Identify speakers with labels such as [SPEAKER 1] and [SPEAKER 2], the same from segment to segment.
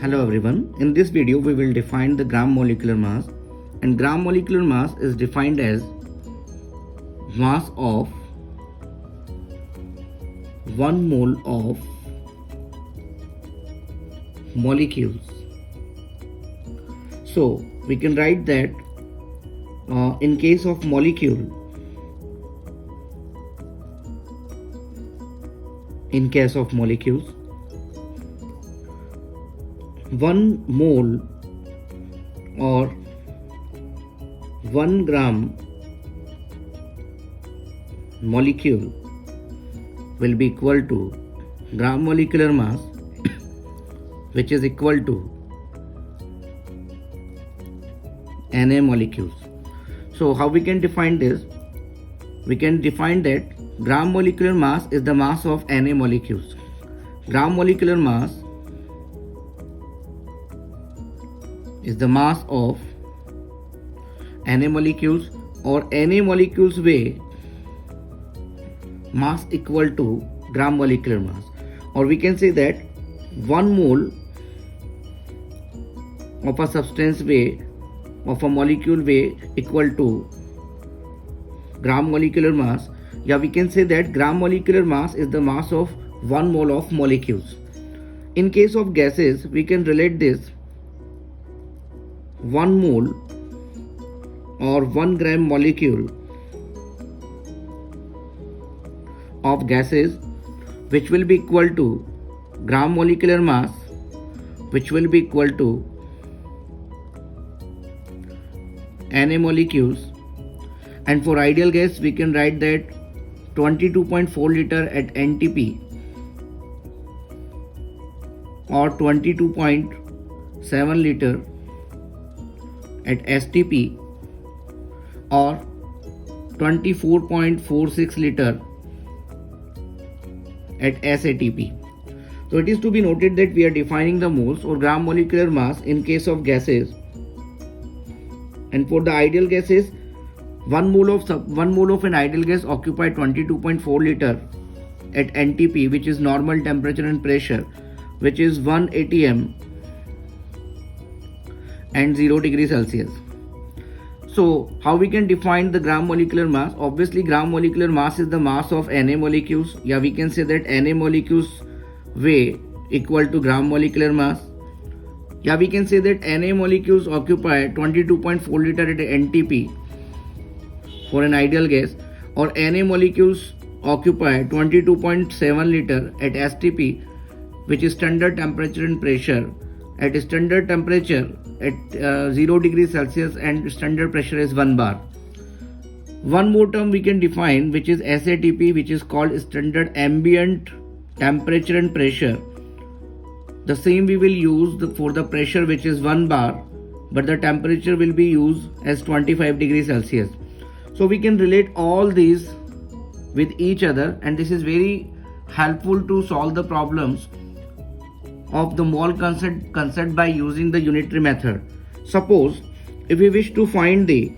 [SPEAKER 1] Hello everyone, in this video we will define the gram molecular mass, and gram molecular mass is defined as mass of 1 mole of molecules. So we can write that in case of molecule, 1 mole or 1 gram molecule will be equal to gram molecular mass, which is equal to Na molecules. So how we can define this? We can define that gram molecular mass is the mass of Na molecules. Gram molecular mass is the mass of Na molecules, or Na molecules weigh mass equal to gram molecular mass, or we can say that 1 mole of a substance weight of a molecule weigh equal to gram molecular mass. Yeah, we can say that gram molecular mass is the mass of 1 mole of molecules. In case of gases, we can relate this 1 mole or 1 gram molecule of gases, which will be equal to gram molecular mass, which will be equal to Na molecules. And for ideal gas, we can write that 22.4 liter at NTP or 22.7 liter at STP or 24.46 liter at SATP. So it is to be noted that we are defining the moles or gram molecular mass in case of gases, and for the ideal gases, 1 mole of an ideal gas occupy 22.4 liter at NTP, which is normal temperature and pressure, which is 1 atm and 0 degrees Celsius. So how we can define the gram molecular mass? Obviously, gram molecular mass is the mass of Na molecules. Yeah, we can say that Na molecules weigh equal to gram molecular mass. Yeah, we can say that Na molecules occupy 22.4 liter at NTP for an ideal gas, or Na molecules occupy 22.7 liter at STP, which is standard temperature and pressure. At standard temperature at 0 degrees Celsius and standard pressure is 1 bar. One more term we can define, which is SATP, which is called standard ambient temperature and pressure. The same we will use for the pressure, which is 1 bar, but the temperature will be used as 25 degrees Celsius. So we can relate all these with each other, and this is very helpful to solve the problems of the mole concept by using the unitary method. Suppose if we wish to find the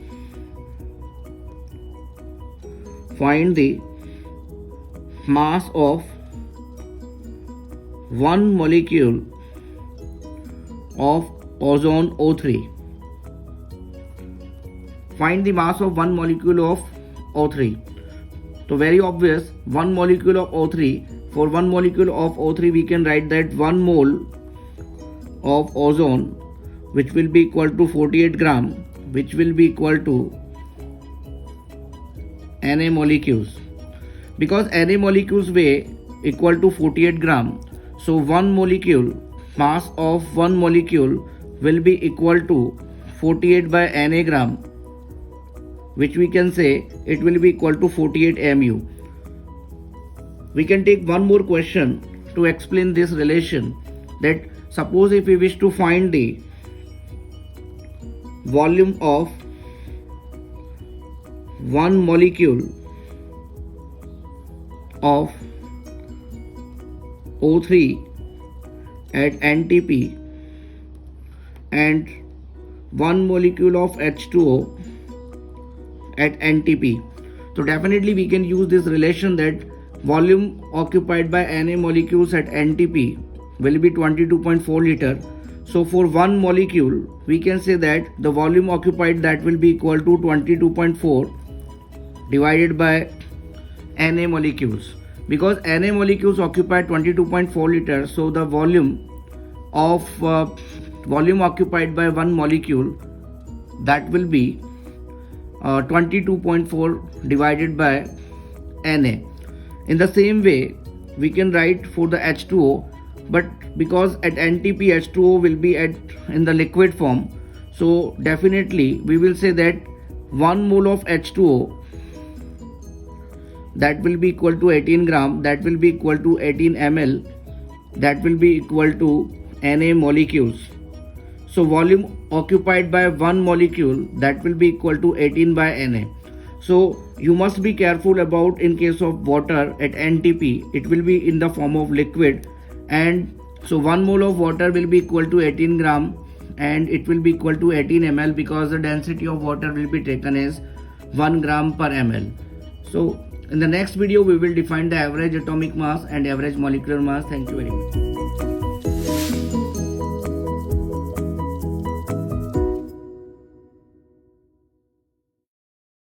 [SPEAKER 1] mass of 1 molecule of ozone O3. Find the mass of 1 molecule of O3. So very obvious, 1 molecule of O3. For 1 molecule of O3, we can write that 1 mole of ozone, which will be equal to 48 gram, which will be equal to Na molecules. Because Na molecules weigh equal to 48 gram, so 1 molecule, mass of 1 molecule will be equal to 48 by Na gram, which we can say it will be equal to 48 mu. We can take one more question to explain this relation, that suppose if we wish to find the volume of 1 molecule of O3 at NTP and 1 molecule of H2O at NTP. So definitely we can use this relation that volume occupied by Na molecules at NTP will be 22.4 liter. So for one molecule, we can say that the volume occupied, that will be equal to 22.4 divided by Na molecules. Because Na molecules occupy 22.4 liters, so the volume occupied by one molecule, that will be 22.4 divided by Na. In the same way, we can write for the H2O, but because at NTP H2O will be in the liquid form, so definitely we will say that 1 mole of H2O, that will be equal to 18 gram, that will be equal to 18 ml, that will be equal to Na molecules. So volume occupied by one molecule, that will be equal to 18 by Na. So you must be careful about, in case of water at NTP, it will be in the form of liquid, and so 1 mole of water will be equal to 18 gram and it will be equal to 18 ml, because the density of water will be taken as 1 gram per ml. So in the next video we will define the average atomic mass and average molecular mass. Thank you very much.